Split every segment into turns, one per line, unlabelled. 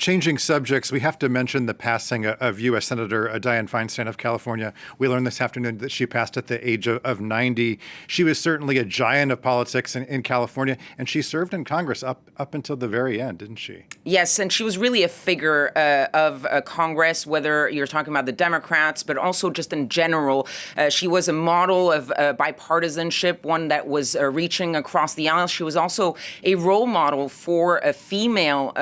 Changing subjects, we have to mention the passing of U.S. Senator Dianne Feinstein of California. We learned this afternoon that she passed at the age of 90. She was certainly a giant of politics in California, and she served in Congress up until the very end, didn't she?
Yes, and she was really a figure of Congress, whether you're talking about the Democrats, but also just in general. She was a model of bipartisanship, one that was reaching across the aisle. She was also a role model for female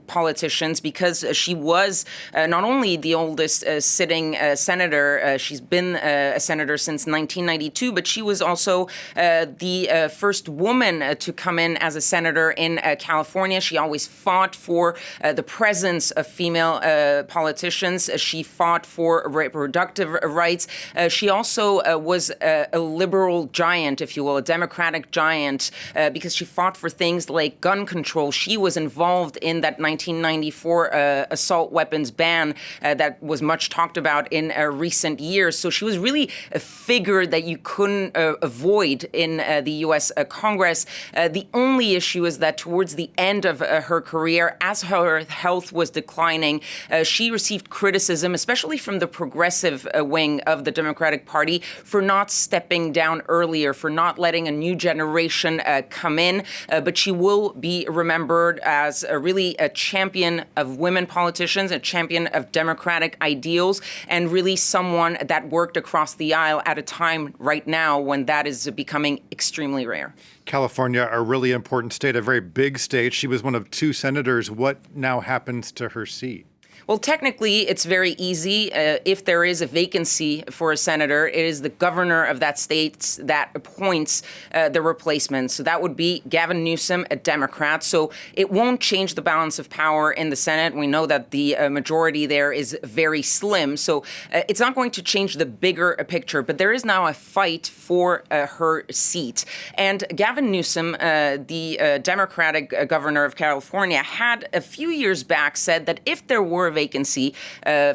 politicians because she was not only the oldest sitting senator, she's been a senator since 1992, but she was also the first woman to come in as a senator in California. She always fought for the presence of female politicians. She fought for reproductive rights. She also was a liberal giant, if you will, a Democratic giant, because she fought for things like gun control. She was involved in that 1994 assault weapons ban that was much talked about in recent years. So she was really a figure that you couldn't avoid in the U.S. Congress. The only issue is that towards the end of her career, as her health was declining, she received criticism, especially from the progressive wing of the Democratic Party, for not stepping down earlier, for not letting a new generation come in. But she will be remembered as really a champion of women politicians, a champion of democratic ideals, and really someone that worked across the aisle at a time right now when that is becoming extremely rare.
California, a really important state, a very big state. She was one of two senators. What now happens to her seat?
Well, technically, it's very easy. If there is a vacancy for a senator, it is the governor of that state that appoints the replacement. So that would be Gavin Newsom, a Democrat. So it won't change the balance of power in the Senate. We know that the majority there is very slim. So it's not going to change the bigger picture. But there is now a fight for her seat. And Gavin Newsom, the Democratic governor of California, had a few years back said that if there were vacancy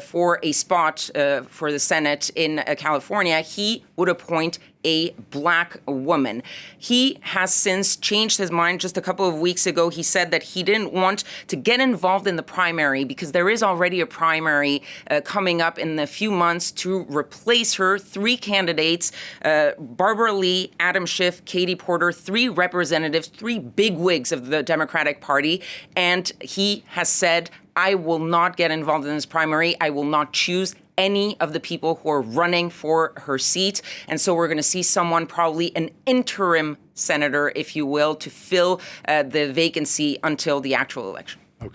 for a spot for the Senate in California, he would appoint a black woman. He has since changed his mind. Just a couple of weeks ago, he said that he didn't want to get involved in the primary because there is already a primary coming up in a few months to replace her. Three candidates, Barbara Lee, Adam Schiff, Katie Porter, three representatives, three bigwigs of the Democratic Party. And he has said, I will not get involved in this primary. I will not choose any of the people who are running for her seat. And so we're going to see someone, probably an interim senator, if you will, to fill the vacancy until the actual election.